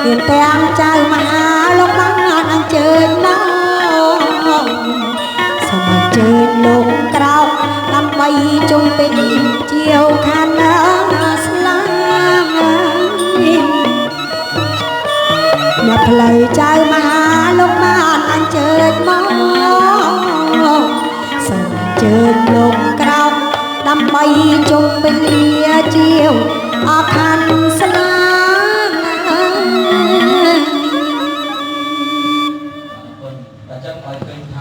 មានទាំងចៅមហាលោកបានអញ្ជើញណោសូមអញ្ជើញលោកក្រោកដើម្បីជុំពេញជាវខានណាស្លាអ្នកផ្លូវចៅមហាលោកបានអញ្ជើញមកសូមអញ្ជើញលោកក្រោកដើម្បីជុំពេញជាវអខានស្លា